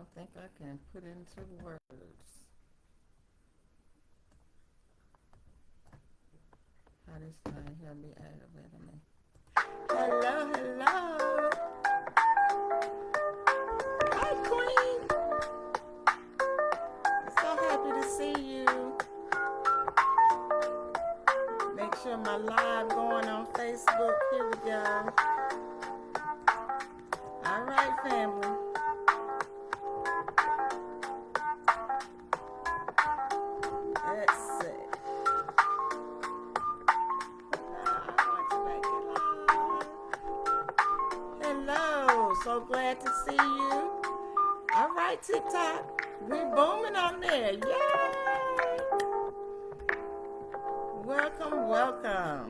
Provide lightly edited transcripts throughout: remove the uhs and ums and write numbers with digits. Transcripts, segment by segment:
don't think I can put into words how this thing here be aggravating me. Hello, hello. Hi, Queen. So happy to see you. Make sure my live going on Facebook. Here we go. All right, family. Let's see. Hello, so glad to see you. All right, TikTok, we're booming on there. Yay! Welcome, welcome.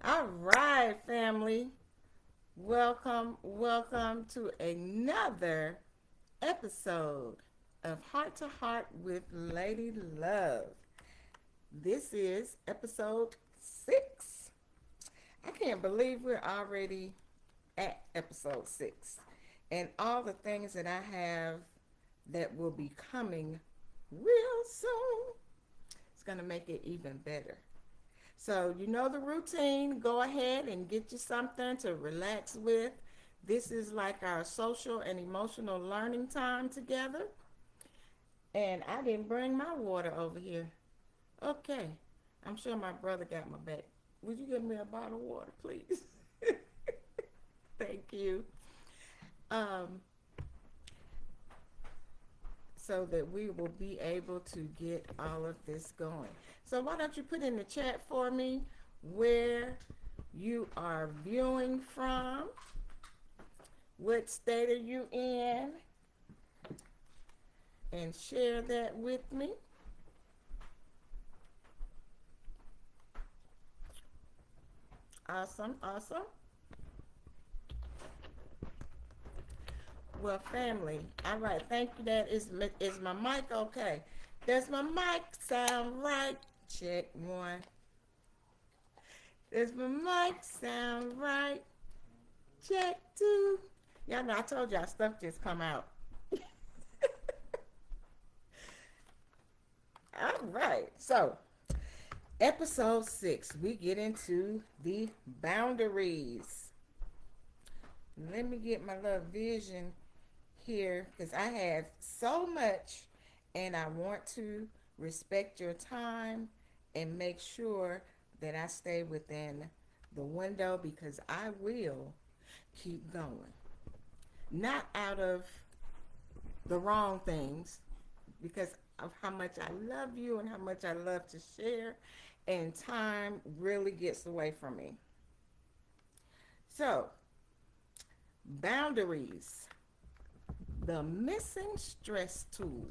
All right, family. Welcome to another episode of Heart to Heart with Lady Love. This is episode 6. I can't believe we're already at episode 6. And all the things that I have that will be coming real soon, it's going to make it even better. So you know the routine. Go ahead and get you something to relax with. This is like our social and emotional learning time together. And I didn't bring my water over here. Okay. I'm sure my brother got my back. Would you give me a bottle of water, please? Thank you. So that we will be able to get all of this going. So why don't you put in the chat for me where you are viewing from, what state are you in, and share that with me. Awesome, awesome. Well, family, all right, thank you. Is my mic okay? Does my mic sound right? Check 1. Does my mic sound right? Check 2. Y'all know I told y'all stuff just come out. All right, so episode 6, we get into the boundaries. Let me get my little vision here because I have so much and I want to respect your time and make sure that I stay within the window because I will keep going. Not out of the wrong things, because of how much I love you and how much I love to share, and time really gets away from me. So, boundaries, the missing stress tool.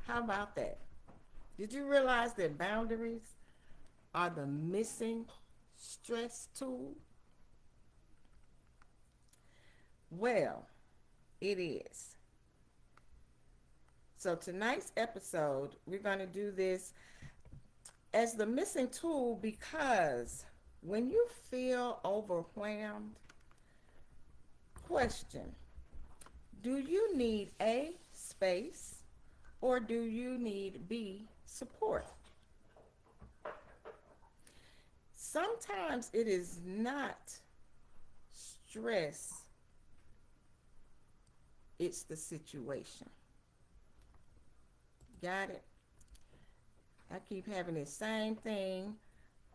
How about that? Did you realize that boundaries are the missing stress tool? Well, it is. So tonight's episode, we're going to do this as the missing tool because when you feel overwhelmed, question, do you need A, space, or do you need B, support? Sometimes it is not stress, it's the situation. Got it? I keep having the same thing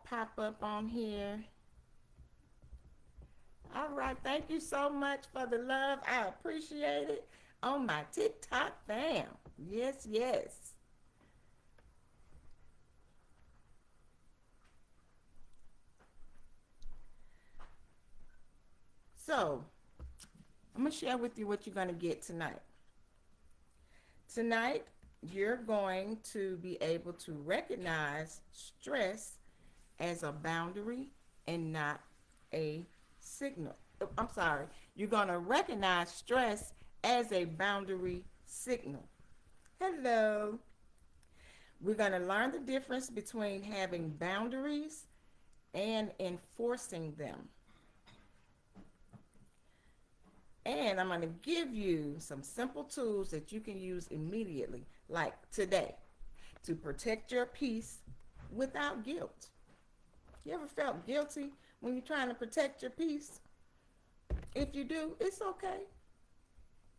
pop up on here. All right, thank you so much for the love. I appreciate it. On my TikTok fam. Yes, yes. So, I'm going to share with you what you're going to get tonight. Tonight, you're going to be able to recognize stress as a boundary and not a signal. I'm sorry. You're going to recognize stress as a boundary signal. Hello. We're going to learn the difference between having boundaries and enforcing them. And I'm going to give you some simple tools that you can use immediately, like today, to protect your peace without guilt. You ever felt guilty when you're trying to protect your peace? If you do, it's okay.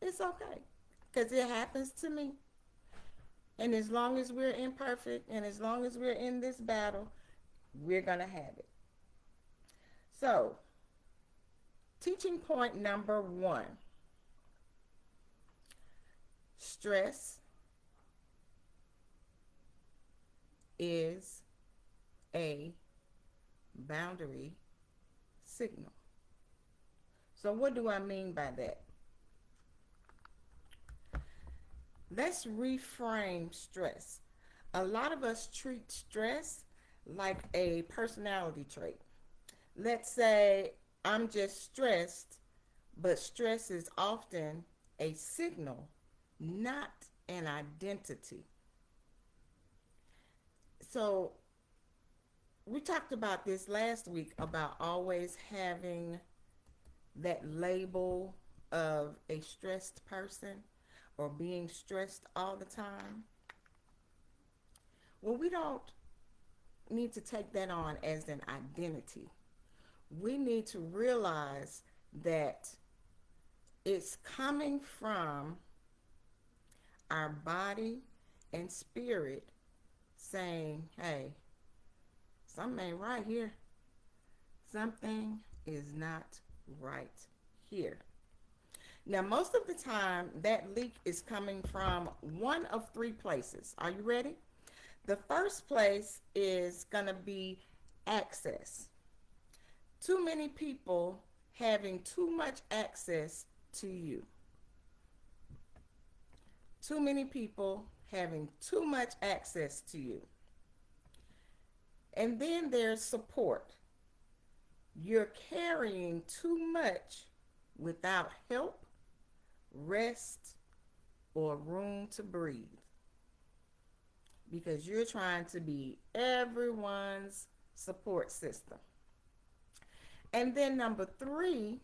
It's okay. Because it happens to me. And as long as we're imperfect and as long as we're in this battle, we're going to have it. So, teaching point number 1. Stress is a boundary signal. So what do I mean by that? Let's reframe stress. A lot of us treat stress like a personality trait. Let's say I'm just stressed, but stress is often a signal, not an identity. So we talked about this last week about always having that label of a stressed person or being stressed all the time. Well, we don't need to take that on as an identity. We need to realize that it's coming from our body and spirit saying, hey, something ain't right here. Something is not right here. Now, most of the time, that leak is coming from one of 3 places. Are you ready? The first place is going to be access. Too many people having too much access to you. Too many people having too much access to you. And then there's support. You're carrying too much without help, rest, or room to breathe. Because you're trying to be everyone's support system. And then number 3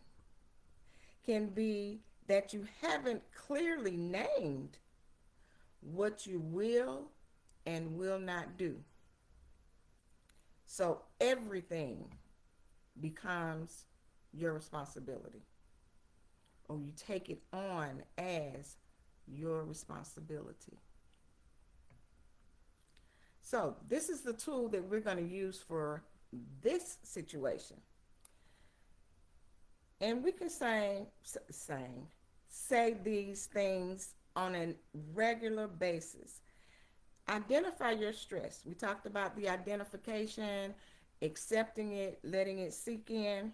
can be that you haven't clearly named what you will and will not do. So everything becomes your responsibility, or you take it on as your responsibility. So this is the tool that we're going to use for this situation. And we can say these things on a regular basis. Identify your stress. We talked about the identification, accepting it, letting it sink in.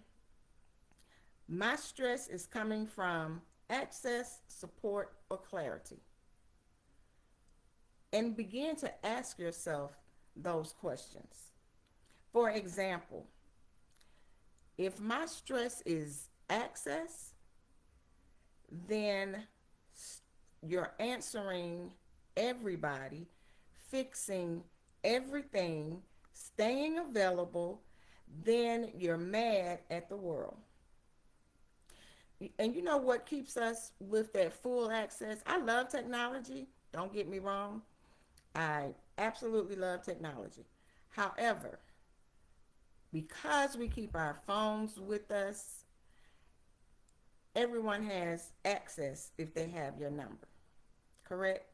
My stress is coming from access, support, or clarity. And begin to ask yourself those questions. For example, if my stress is access, then you're answering everybody, fixing everything, staying available, then you're mad at the world. And you know what keeps us with that full access? I love technology. Don't get me wrong. I absolutely love technology. However, because we keep our phones with us, everyone has access if they have your number. Correct?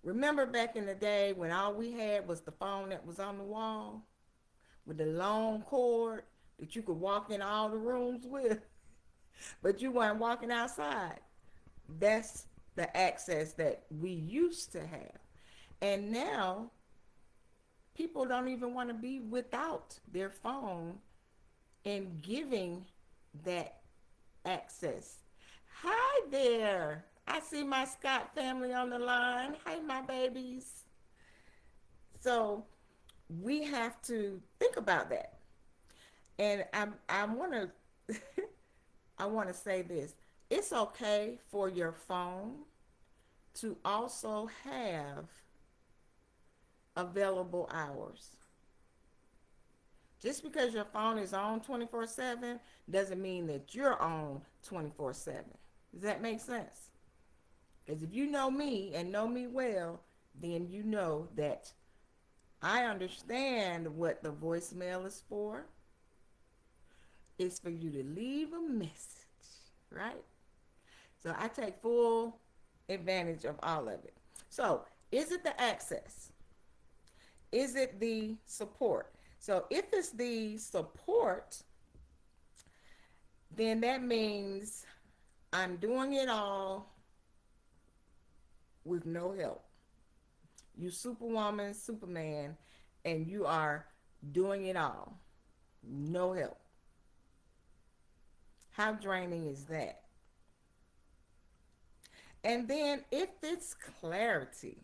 Remember back in the day when all we had was the phone that was on the wall with the long cord that you could walk in all the rooms with, but you weren't walking outside. That's the access that we used to have. And now people don't even want to be without their phone and giving that access. Hi there. I see my Scott family on the line. Hey, my babies. So we have to think about that. And I want to I want to say this. It's okay for your phone to also have available hours. Just because your phone is on 24/7 doesn't mean that you're on 24/7. Does that make sense? Because if you know me and know me well, then you know that I understand what the voicemail is for. It's for you to leave a message, right? So I take full advantage of all of it. So, is it the access? Is it the support? So, if it's the support, then that means I'm doing it all with no help. You superwoman, superman, and you are doing it all. No help. How draining is that? And then if it's clarity,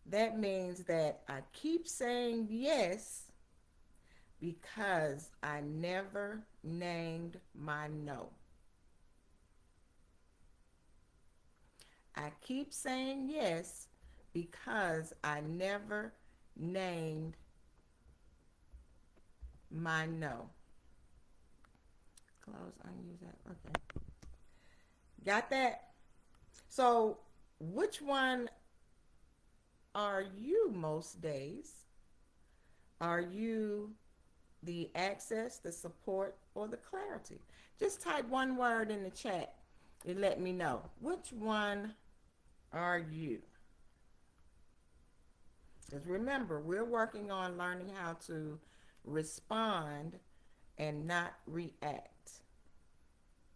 that means that I keep saying yes because I never named my no. I keep saying yes because I never named my no. Close, unuse that. Okay. Got that? So, which one are you most days? Are you the access, the support, or the clarity? Just type one word in the chat and let me know. Which one are you? Because remember, we're working on learning how to respond and not react.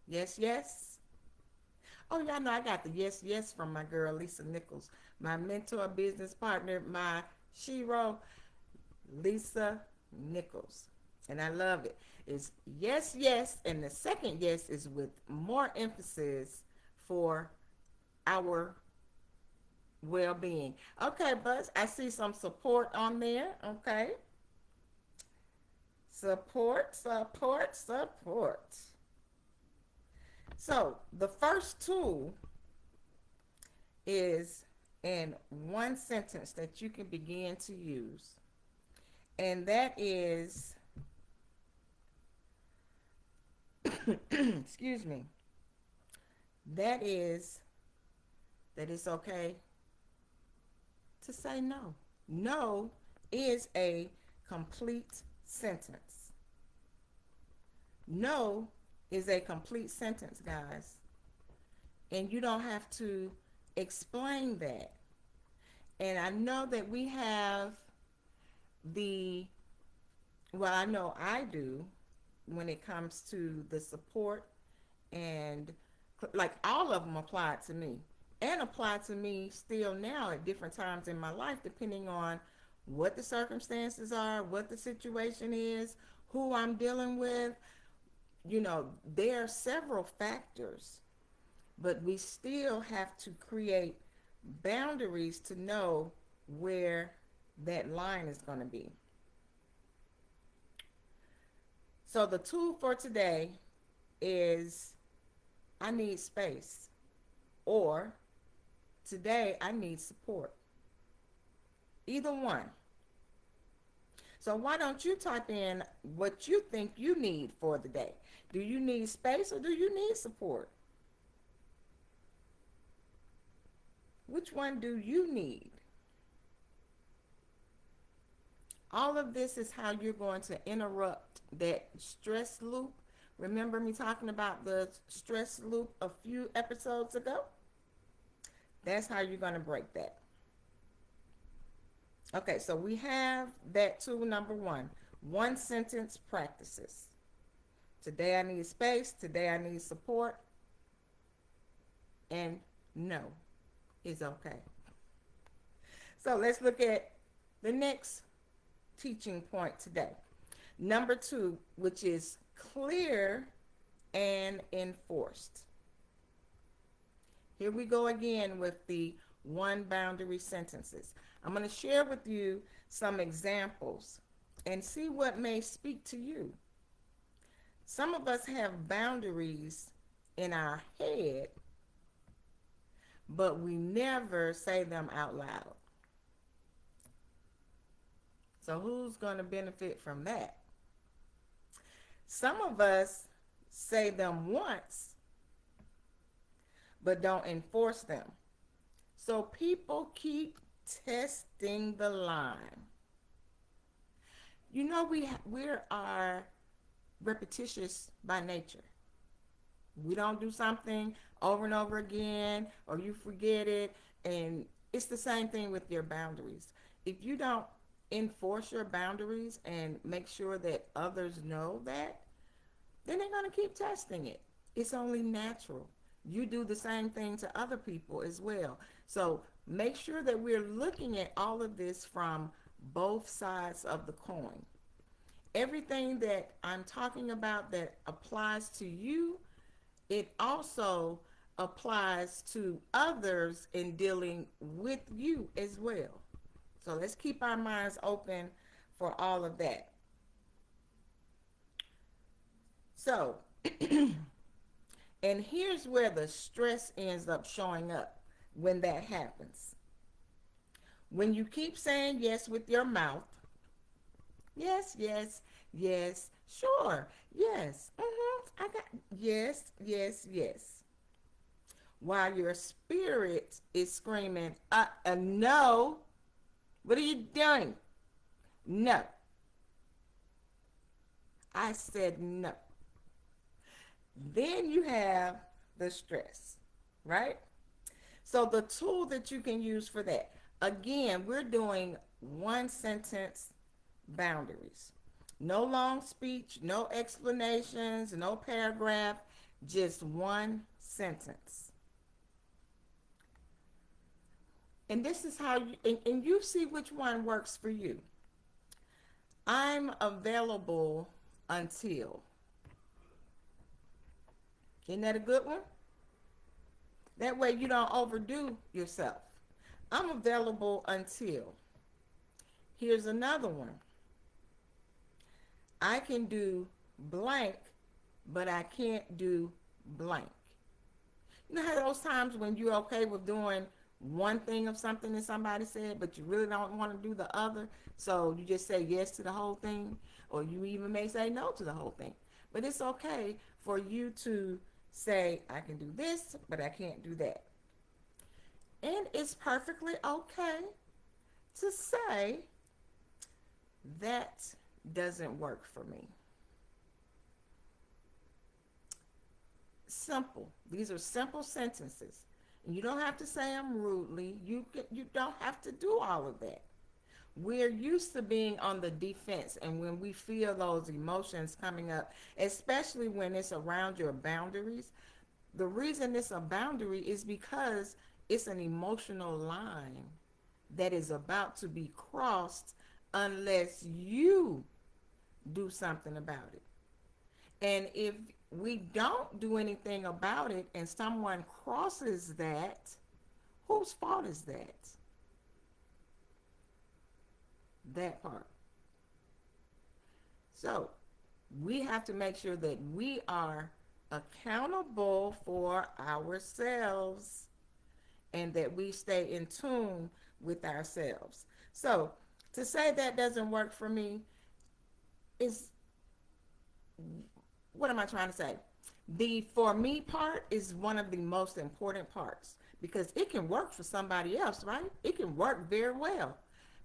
Yes, yes. Oh, y'all know I got the yes, yes from my girl, Lisa Nichols, my mentor, business partner, my shero, Lisa Nichols. And I love it. It's yes, yes. And the second yes is with more emphasis for our well-being. Okay, Buzz, I see some support on there. Okay. Support, support, support. So the first tool is in one sentence that you can begin to use. And that is, excuse me, that is that it's okay to say no. No is a complete sentence. No is a complete sentence, guys. And you don't have to explain that. And I know that we have I know I do when it comes to the support, and like all of them apply to me and apply to me still now at different times in my life, depending on what the circumstances are, what the situation is, who I'm dealing with. There are several factors, but we still have to create boundaries to know where that line is going to be. So the tool for today is I need space, or today I need support. Either one. So why don't you type in what you think you need for the day? Do you need space or do you need support? Which one do you need? All of this is how you're going to interrupt that stress loop. Remember me talking about the stress loop a few episodes ago? That's how you're going to break that. Okay, so we have that tool number one sentence practices. Today I need space. Today I need support. And no is okay. So let's look at the next teaching point today. Number 2, which is clear and enforced. Here we go again with the one boundary sentences. I'm going to share with you some examples and see what may speak to you. Some of us have boundaries in our head, but we never say them out loud. So who's going to benefit from that? Some of us say them once, but don't enforce them. So people keep testing the line. You know, we are repetitious by nature. We don't do something over and over again, or you forget it. And it's the same thing with your boundaries. If you don't enforce your boundaries and make sure that others know that, then they're going to keep testing it. It's only natural. You do the same thing to other people as well. So make sure that we're looking at all of this from both sides of the coin. Everything that I'm talking about that applies to you, it also applies to others in dealing with you as well. So let's keep our minds open for all of that. So, and here's where the stress ends up showing up when that happens. When you keep saying yes with your mouth, yes, yes, yes, sure, yes, I got, yes, yes, yes. While your spirit is screaming, no, what are you doing? No. I said no. Then you have the stress, right? So the tool that you can use for that, again, we're doing one sentence boundaries. No long speech, no explanations, no paragraph, just one sentence. And this is how and you see which one works for you. I'm available until. Isn't that a good one? That way you don't overdo yourself. I'm available until. Here's another one. I can do blank, but I can't do blank. You know how those times when you're okay with doing one thing of something that somebody said, but you really don't want to do the other, so you just say yes to the whole thing, or you even may say no to the whole thing. But it's okay for you to say, I can do this, but I can't do that. And it's perfectly okay to say, that doesn't work for me. Simple. These are simple sentences. And you don't have to say them rudely. You don't have to do all of that. We're used to being on the defense, and when we feel those emotions coming up, especially when it's around your boundaries, the reason it's a boundary is because it's an emotional line that is about to be crossed unless you do something about it. And if we don't do anything about it and someone crosses that, whose fault is that? That part. So we have to make sure that we are accountable for ourselves and that we stay in tune with ourselves. So to say that doesn't work for me is, what am I trying to say? The for me part is one of the most important parts because it can work for somebody else, right? It can work very well.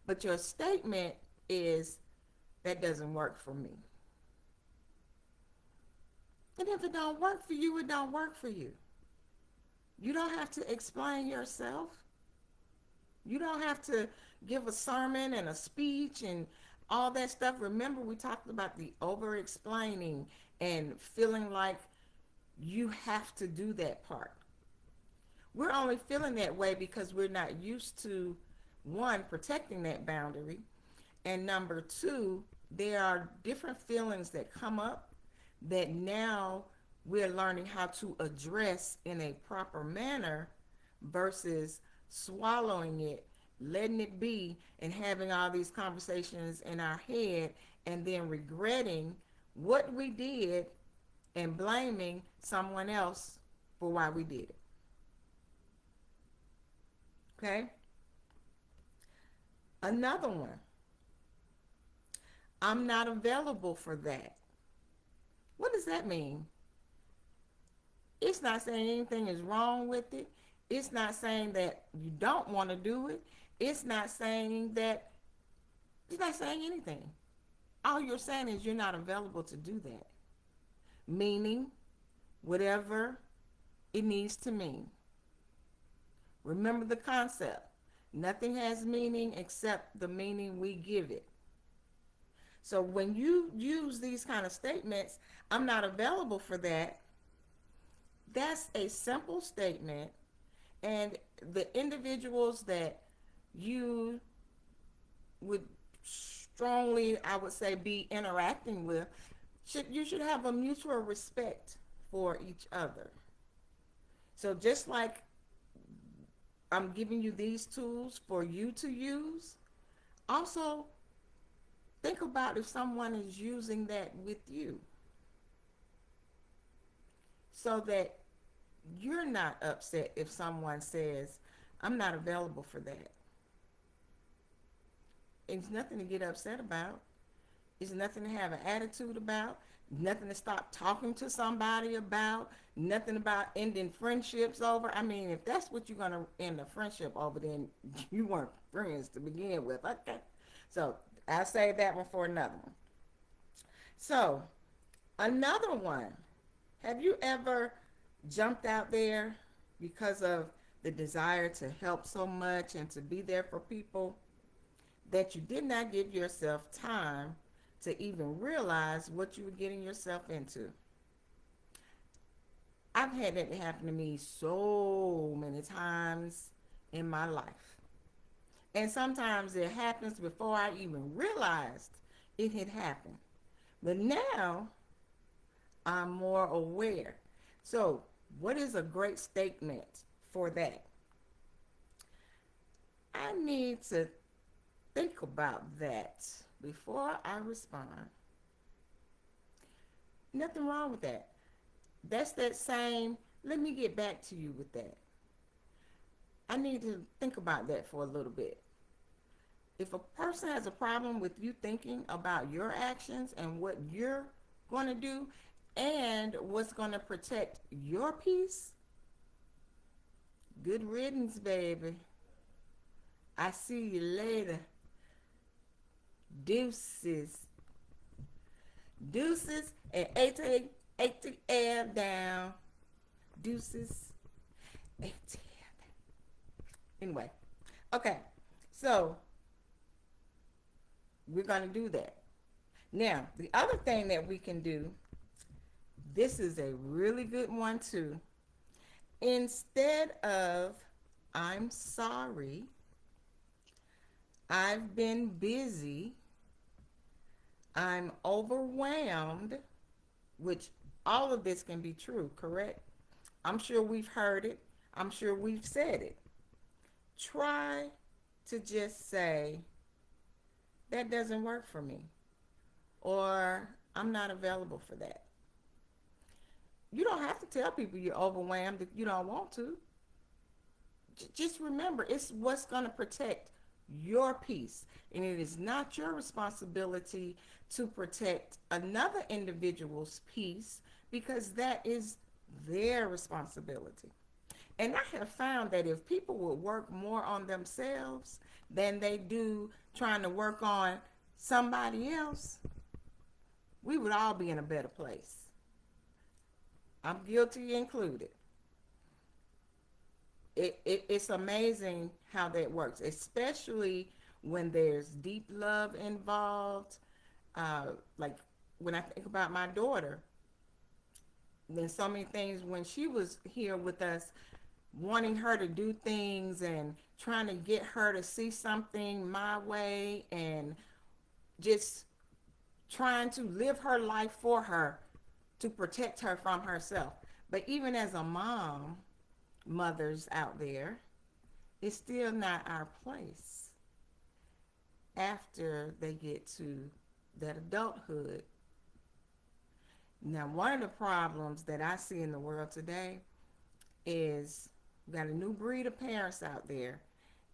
But your statement is, that doesn't work for me. And if it don't work for you, it don't work for you. You don't have to explain yourself. You don't have to give a sermon and a speech and all that stuff. Remember, we talked about the over-explaining and feeling like you have to do that part. We're only feeling that way because we're not used to, one, protecting that boundary, and number two, there are different feelings that come up that now we're learning how to address in a proper manner versus swallowing it, letting it be, and having all these conversations in our head and then regretting what we did and blaming someone else for why we did it. Okay? Another one. I'm not available for that. What does that mean? It's not saying anything is wrong with it. It's not saying that you don't want to do it. It's not saying that, it's not saying anything. All you're saying is you're not available to do that. Meaning whatever it needs to mean. Remember the concept. Nothing has meaning except the meaning we give it. So when you use these kind of statements, I'm not available for that, that's a simple statement. And the individuals that you would strongly, I would say, be interacting with, you should have a mutual respect for each other. So just like I'm giving you these tools for you to use, also think about if someone is using that with you, so that you're not upset if someone says, I'm not available for that. It's nothing to get upset about. It's nothing to have an attitude about. Nothing to stop talking to somebody about. Nothing about ending friendships over. I mean, if that's what you're going to end a friendship over, then you weren't friends to begin with. Okay. So I'll save that one for another one. So another one. Have you ever jumped out there because of the desire to help so much and to be there for people that you did not give yourself time to even realize what you were getting yourself into? I've had that happen to me so many times in my life. And sometimes it happens before I even realized it had happened. But now I'm more aware. So, what is a great statement for that? I need to think about that before I respond. Nothing wrong with that. That's that same, let me get back to you with that. I need to think about that for a little bit. If a person has a problem with you thinking about your actions and what you're going to do and what's going to protect your peace, good riddance, baby. I see you later. Deuces. Deuces and ATL down. Deuces. ATL down. Anyway. Okay. So, we're going to do that. Now, the other thing that we can do, this is a really good one too. Instead of, I'm sorry, I've been busy, I'm overwhelmed, which all of this can be true, correct? I'm sure we've heard it. I'm sure we've said it. Try to just say, that doesn't work for me, or I'm not available for that. You don't have to tell people you're overwhelmed if you don't want to. Just remember, it's what's going to protect your peace. And it is not your responsibility to protect another individual's peace, because that is their responsibility. And I have found that if people would work more on themselves than they do trying to work on somebody else, we would all be in a better place. I'm guilty included. It's amazing how that works, especially when there's deep love involved. Like when I think about my daughter, then so many things when she was here with us, wanting her to do things and trying to get her to see something my way, and just trying to live her life for her to protect her from herself. But even as a mom, mothers out there, it's still not our place after they get to that adulthood. Now, one of the problems that I see in the world today is we got a new breed of parents out there,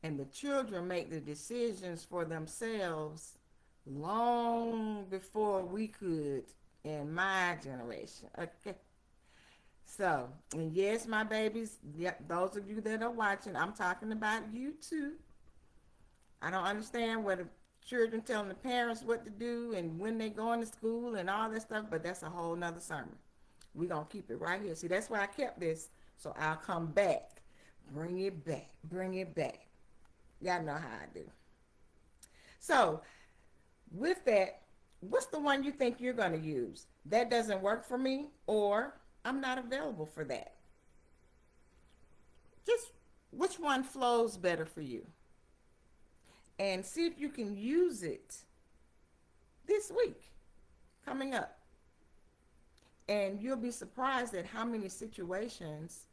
and the children make the decisions for themselves long before we could in my generation. Okay. So, and yes, my babies, yeah, those of you that are watching, I'm talking about you too. I don't understand what the children telling the parents what to do and when they going to school and all that stuff, but that's a whole nother sermon. We're going to keep it right here. See, that's why I kept this, so I'll come back. Bring it back. Bring it back. Y'all know how I do. So, with that, what's the one you think you're going to use? That doesn't work for me, or I'm not available for that. Just which one flows better for you? And see if you can use it this week coming up. And you'll be surprised at how many situations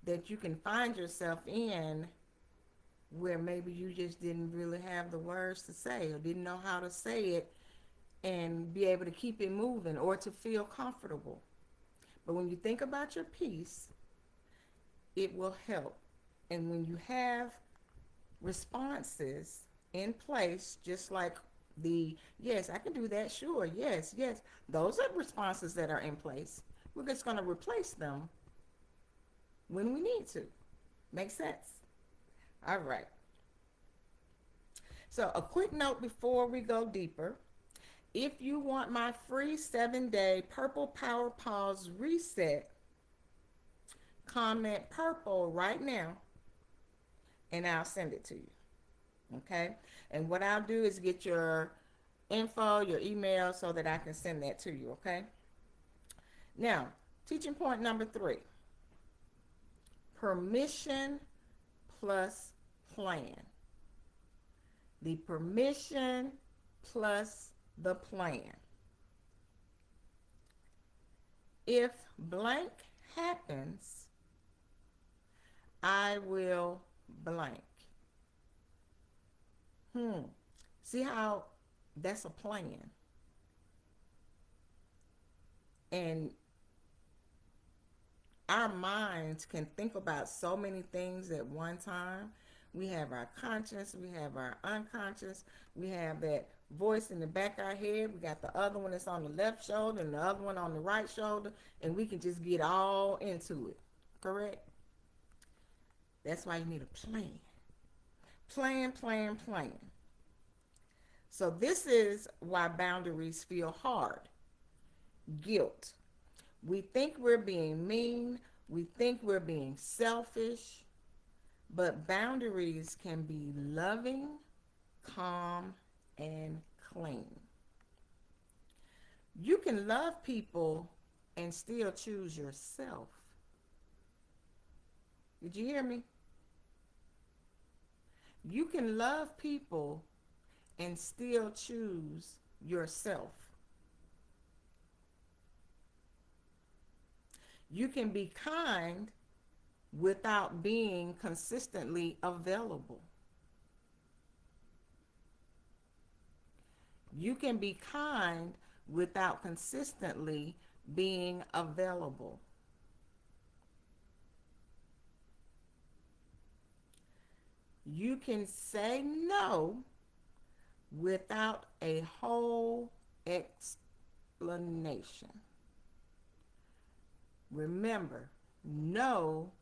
that you can find yourself in where maybe you just didn't really have the words to say or didn't know how to say it and be able to keep it moving or to feel comfortable. But when you think about your peace, it will help. And when you have responses in place, just like the yes, I can do that, sure, yes, yes, those are responses that are in place. We're just going to replace them when we need to. Make sense? All right. So a quick note before we go deeper. If you want my free 7-day Purple Power Pause reset, comment purple right now and I'll send it to you. Okay? And what I'll do is get your info, your email, so that I can send that to you. Okay? Now, teaching point number 3. Permission plus plan. The permission plus the plan. If blank happens, I will blank. See how that's a plan? And our minds can think about so many things at one time. We have our conscious, we have our unconscious, we have that voice in the back of our head, we got the other one that's on the left shoulder and the other one on the right shoulder, and we can just get all into it. Correct? That's why you need a plan. Plan, plan, plan. So this is why boundaries feel hard. Guilt. We think we're being mean. We think we're being selfish. But boundaries can be loving, calm, and clean. You can love people and still choose yourself. Did you hear me? You can love people and still choose yourself. You can be kind without being consistently available. You can be kind without consistently being available. You can say no without a whole explanation. Remember, no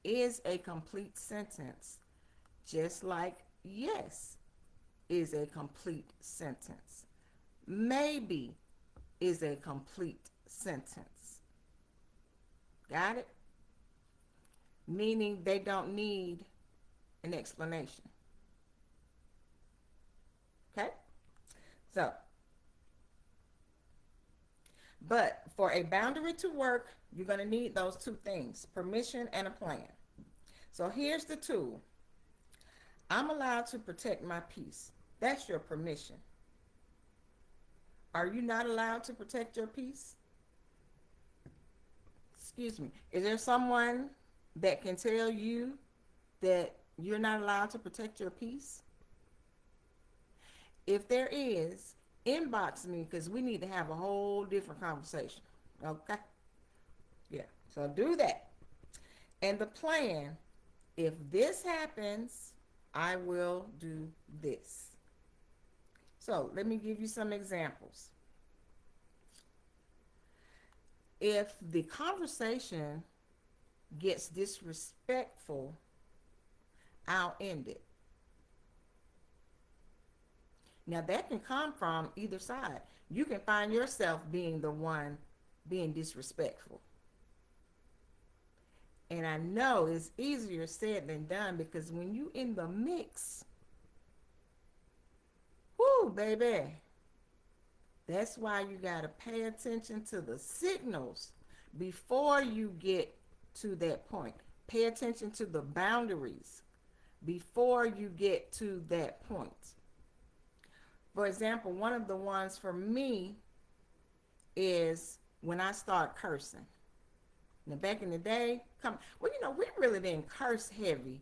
is a complete sentence, just like yes is a complete sentence. Maybe is a complete sentence. Got it? Meaning they don't need an explanation. Okay? So, but for a boundary to work, you're going to need those two things, permission and a plan. So here's the tool. I'm allowed to protect my peace. That's your permission. Are you not allowed to protect your peace? Excuse me. Is there someone that can tell you that you're not allowed to protect your peace? If there is, inbox me because we need to have a whole different conversation. Okay? Yeah. So do that. And the plan, if this happens, I will do this. So let me give you some examples. If the conversation gets disrespectful, I'll end it. Now that can come from either side. You can find yourself being the one being disrespectful. And I know it's easier said than done, because when you in the mix, whoo, baby, that's why you got to pay attention to the signals before you get to that point. Pay attention to the boundaries before you get to that point. For example, one of the ones for me is when I start cursing. Now, back in the day, we really didn't curse heavy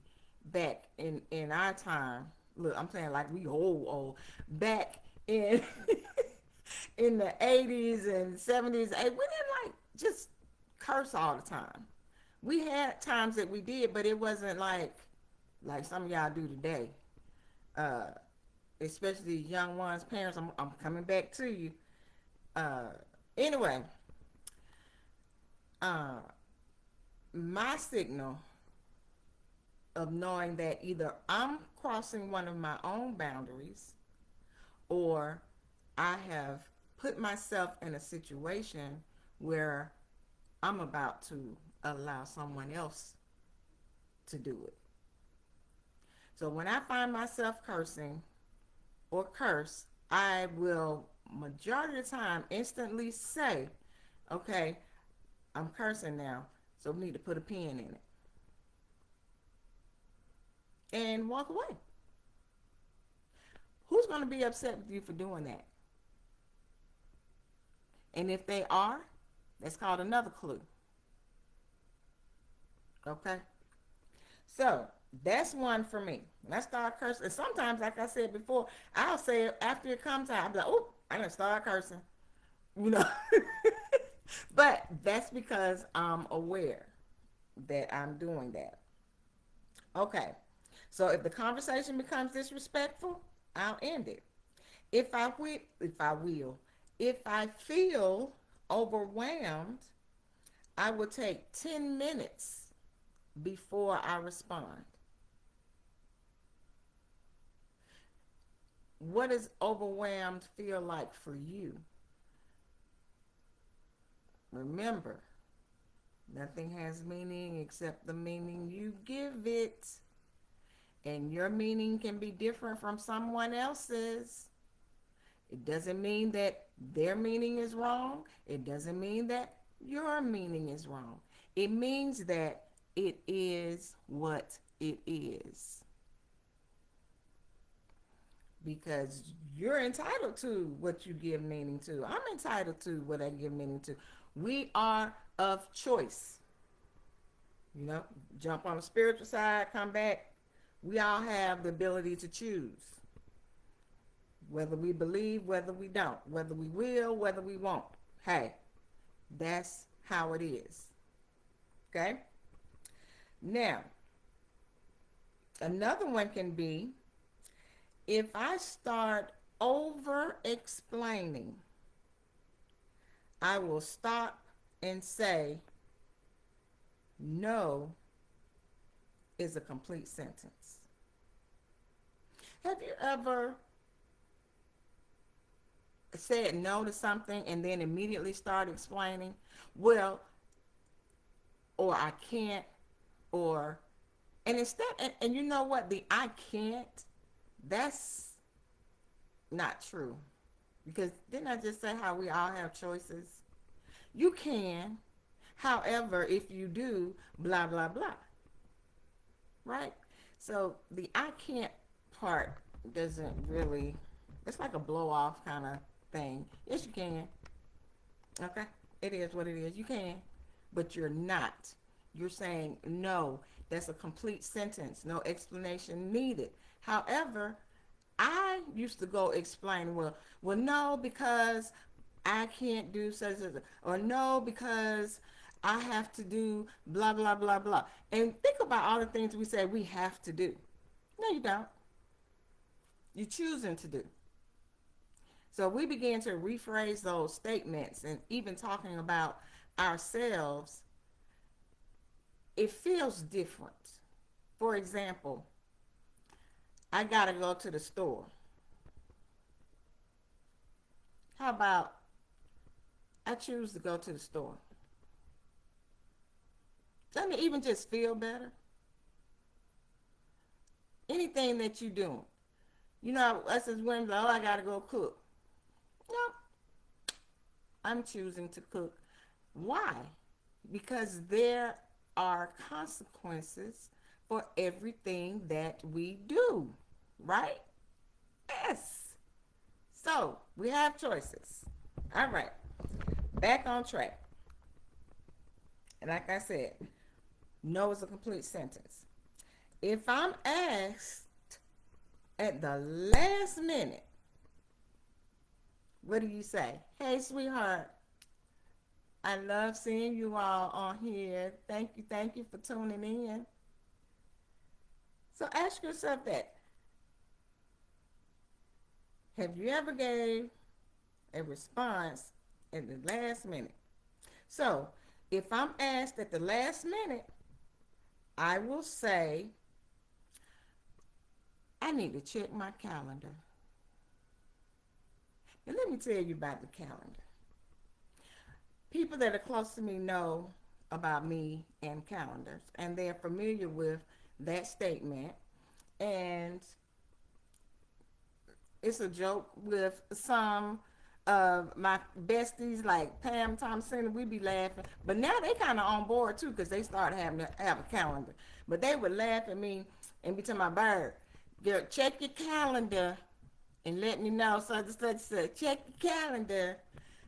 back in our time. Look, I'm saying like we old. Back in in the 80s and 70s, we didn't like just curse all the time. We had times that we did, but it wasn't like some of y'all do today. Uh, Especially young ones, parents. I'm coming back to you. Uh, anyway, uh, my signal of knowing that either I'm crossing one of my own boundaries, or I have put myself in a situation where I'm about to allow someone else to do it. So when I find myself cursing or curse, I will majority of the time instantly say, okay, I'm cursing now, so we need to put a pin in it. And walk away. Who's going to be upset with you for doing that? And if they are, that's called another clue. Okay? So, that's one for me. When I start cursing, and sometimes, like I said before, I'll say it after it comes time. I'll be like, oh, I done start cursing. You know? But that's because I'm aware that I'm doing that. Okay. So if the conversation becomes disrespectful, I'll end it. If I feel overwhelmed, I will take 10 minutes before I respond. What does overwhelmed feel like for you? Remember, nothing has meaning except the meaning you give it. And your meaning can be different from someone else's. It doesn't mean that their meaning is wrong. It doesn't mean that your meaning is wrong. It means that it is what it is. Because you're entitled to what you give meaning to. I'm entitled to what I give meaning to. We are of choice. You know, jump on the spiritual side, come back. We all have the ability to choose. Whether we believe, whether we don't. Whether we will, whether we won't. Hey, that's how it is. Okay? Now, another one can be if I start over explaining, I will stop and say, no is a complete sentence. Have you ever said no to something and then immediately start explaining? Well, or I can't, or, and instead, and you know what? The I can't, that's not true. Because didn't I just say how we all have choices? You can. However, if you do, blah, blah, blah. Right? So the I can't part doesn't really, it's like a blow off kind of thing. Yes, you can. Okay? It is what it is. You can. But you're not. You're saying no. That's a complete sentence. No explanation needed. However, I used to go explain, well, no, because I can't do such as, or no, because I have to do blah, blah, blah, blah. And think about all the things we say we have to do. No, you don't. You're choosing to do. So we begin to rephrase those statements and even talking about ourselves, it feels different. For example, I got to go to the store. How about I choose to go to the store? Doesn't it even just feel better? Anything that you're doing. You know, us as women, oh, I got to go cook. No, I'm choosing to cook. Why? Because there are consequences for everything that we do, right? Yes. So we have choices. All right, back on track. And like I said, no is a complete sentence. If I'm asked at the last minute, what do you say? Hey, sweetheart, I love seeing you all on here. Thank you for tuning in. So ask yourself that. Have you ever gave a response at the last minute? So if I'm asked at the last minute, I will say, I need to check my calendar. And let me tell you about the calendar. People that are close to me know about me and calendars, and they're familiar with that statement. And it's a joke with some of my besties like Pam Thompson. We be laughing, but now they kind of on board too because they started having to have a calendar. But they would laugh at me and be telling my bird, "Girl, check your calendar and let me know such and such, such. Check your calendar,"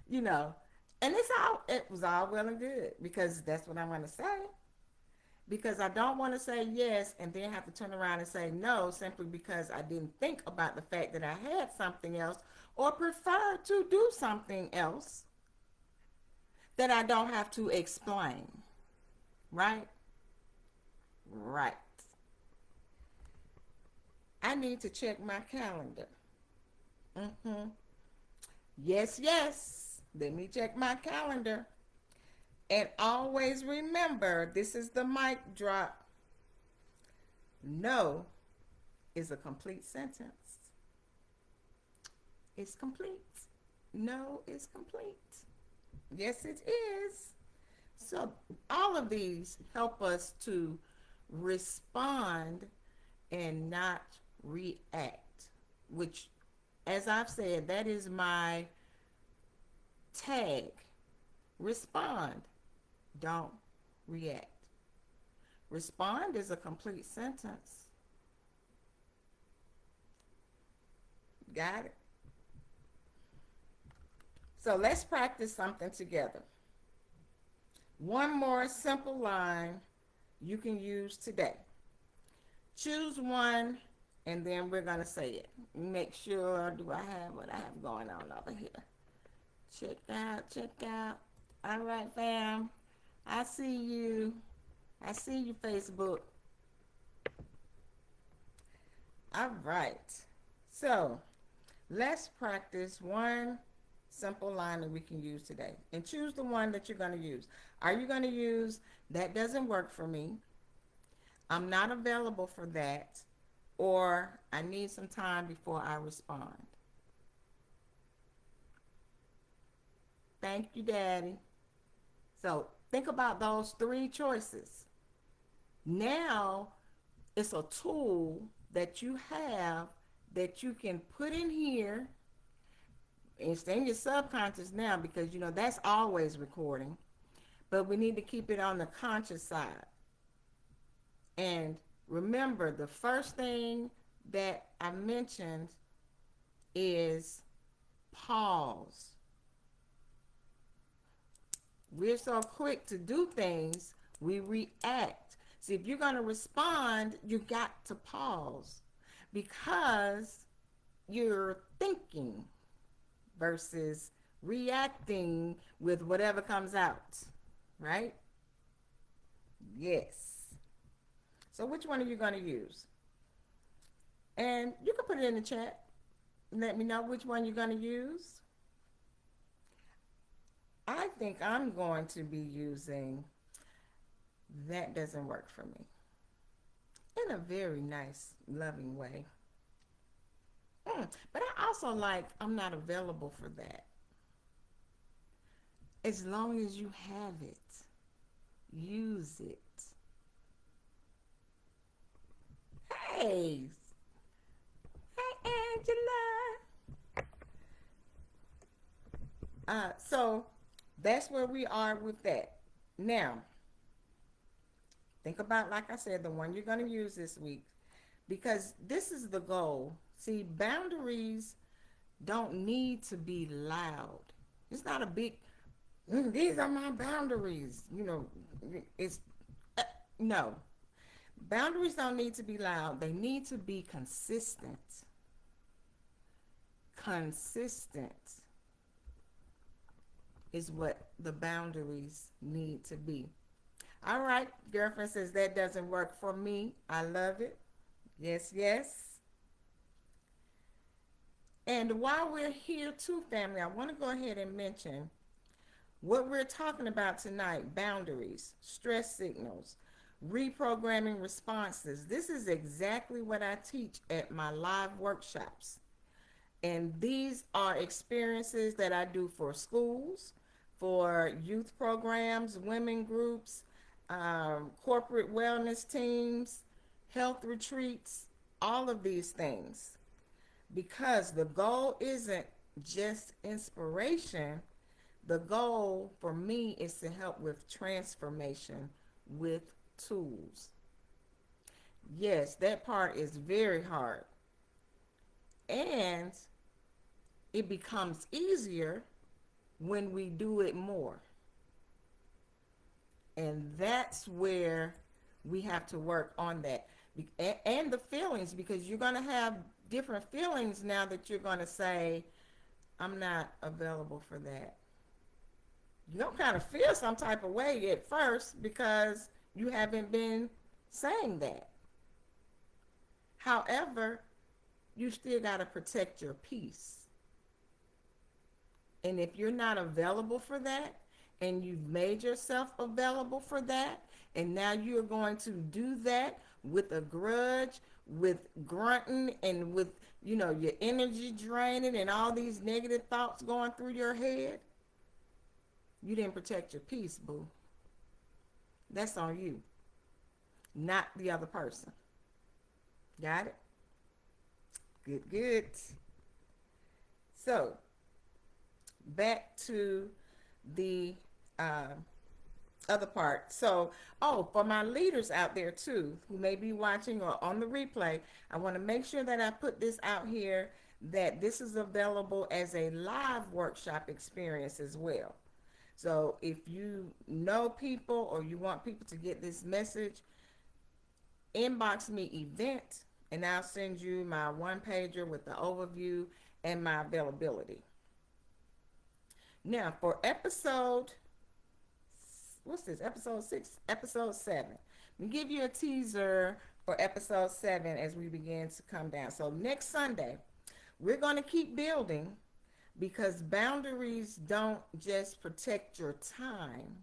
you know. And it was all well and good because that's what I want to say. Because I don't want to say yes and then have to turn around and say no simply because I didn't think about the fact that I had something else or prefer to do something else that I don't have to explain. Right? Right. I need to check my calendar. Mm-hmm. Yes, yes. Let me check my calendar. And always remember, this is the mic drop. No is a complete sentence. It's complete. No is complete. Yes, it is. So all of these help us to respond and not react, which, as I've said, that is my tag. Respond. Don't react. Respond is a complete sentence. Got it? So let's practice something together. One more simple line you can use today. Choose one and then we're going to say it. Make sure, do I have what I have going on over here? Check out, check out. All right, fam. I see you. I see you, Facebook. All right. So let's practice one simple line that we can use today. And choose the one that you're going to use. Are you going to use, that doesn't work for me? I'm not available for that. Or I need some time before I respond. Thank you, Daddy. So think about those three choices. Now it's a tool that you have that you can put in here. It's in your subconscious now because you know that's always recording. But we need to keep it on the conscious side. And remember, the first thing that I mentioned is pause. We're so quick to do things, we react. See, if you're going to respond, you got to pause because you're thinking versus reacting with whatever comes out, right? Yes. So which one are you going to use? And you can put it in the chat. Let me know which one you're going to use. I think I'm going to be using that doesn't work for me in a very nice, loving way. But I also like I'm not available for that. As long as you have it, use it. Hey, hey, Angela. So that's where we are with that. Now, think about, like I said, the one you're going to use this week because this is the goal. See, boundaries don't need to be loud. It's not a big, these are my boundaries. It's, uh, no. Boundaries don't need to be loud. They need to be consistent. Consistent is what the boundaries need to be. All right, girlfriend says that doesn't work for me. I love it. Yes, yes. And while we're here too, family, I want to go ahead and mention what we're talking about tonight: boundaries, stress signals, reprogramming responses. This is exactly what I teach at my live workshops. And these are experiences that I do for schools, for youth programs, women groups, corporate wellness teams, health retreats, all of these things. Because the goal isn't just inspiration, the goal for me is to help with transformation with tools. Yes, that part is very hard. And it becomes easier when we do it more. And that's where we have to work on that. And the feelings, because you're going to have different feelings now that you're going to say, I'm not available for that. You're going to kind of feel some type of way at first because you haven't been saying that. However, you still got to protect your peace. And if you're not available for that, and you've made yourself available for that, and now you're going to do that with a grudge, with grunting, and with, your energy draining and all these negative thoughts going through your head, you didn't protect your peace, boo. That's on you, not the other person. Got it? Good, good. So, back to the uh, other part. So, for my leaders out there too, who may be watching or on the replay, I want to make sure that I put this out here that this is available as a live workshop experience as well. So if you know people or you want people to get this message, inbox me event and I'll send you my one pager with the overview and my availability. Now for what's this? Episode 6, episode 7. We give you a teaser for episode 7 as we begin to come down. So next Sunday, we're going to keep building because boundaries don't just protect your time.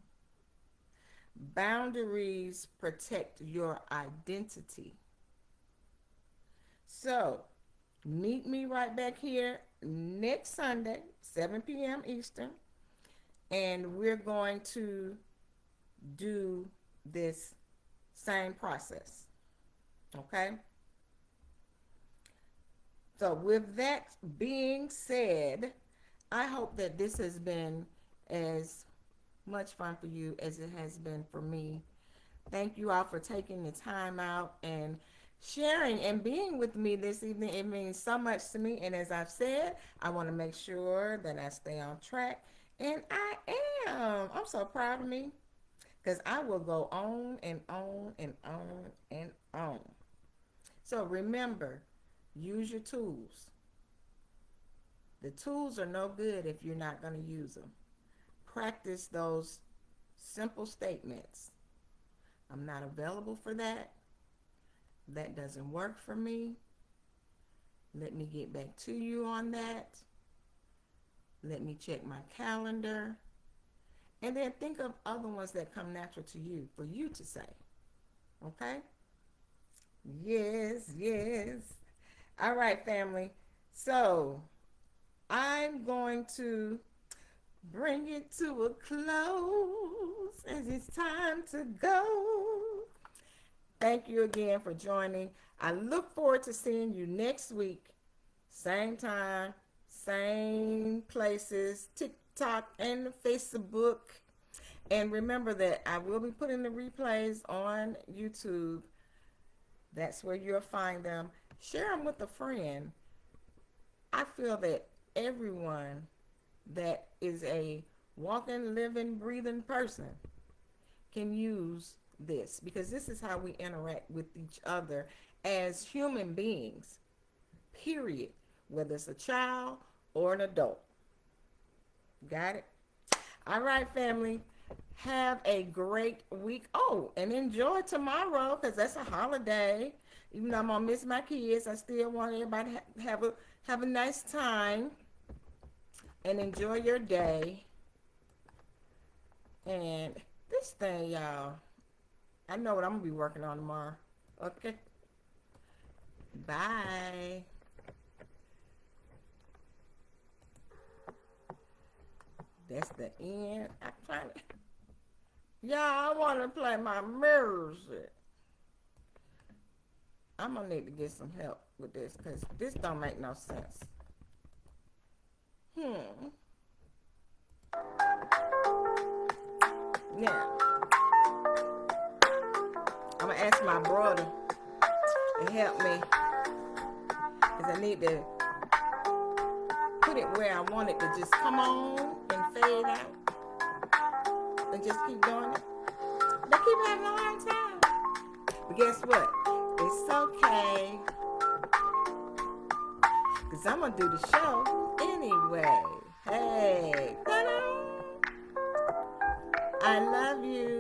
Boundaries protect your identity. So meet me right back here next Sunday, 7 p.m. Eastern, and we're going to do this same process. Okay? So with that being said, I hope that this has been as much fun for you as it has been for me. Thank you all for taking the time out and sharing and being with me this evening. It means so much to me. And as I've said, I want to make sure that I stay on track. And I am. I'm so proud of me because I will go on and on and on and on. So remember, use your tools. The tools are no good if you're not going to use them. Practice those simple statements. I'm not available for that. That doesn't work for me. Let me get back to you on that. Let me check my calendar. And then think of other ones that come natural to you for you to say. Okay? Yes, yes. All right, family. So I'm going to bring it to a close as it's time to go. Thank you again for joining. I look forward to seeing you next week. Same time, same places, TikTok and Facebook. And remember that I will be putting the replays on YouTube. That's where you'll find them. Share them with a friend. I feel that everyone that is a walking, living, breathing person can use this, because this is how we interact with each other as human beings, period, whether it's a child or an adult. Got it? All right, family. Have a great week. Oh, and enjoy tomorrow, because that's a holiday. Even though I'm gonna miss my kids, I still want everybody to have a nice time and enjoy your day. And this thing, y'all, I know what I'm gonna be working on tomorrow. Okay. Bye. That's the end. I'm trying to. Yeah, I want to play my music. I'm gonna need to get some help with this, because this don't make no sense. Now, I'm gonna ask my brother to help me, because I need to put it where I want it to just come on and fade out and just keep doing it. They keep having a hard time. But guess what? It's okay, because I'm going to do the show anyway. Hey, ta-da! I love you.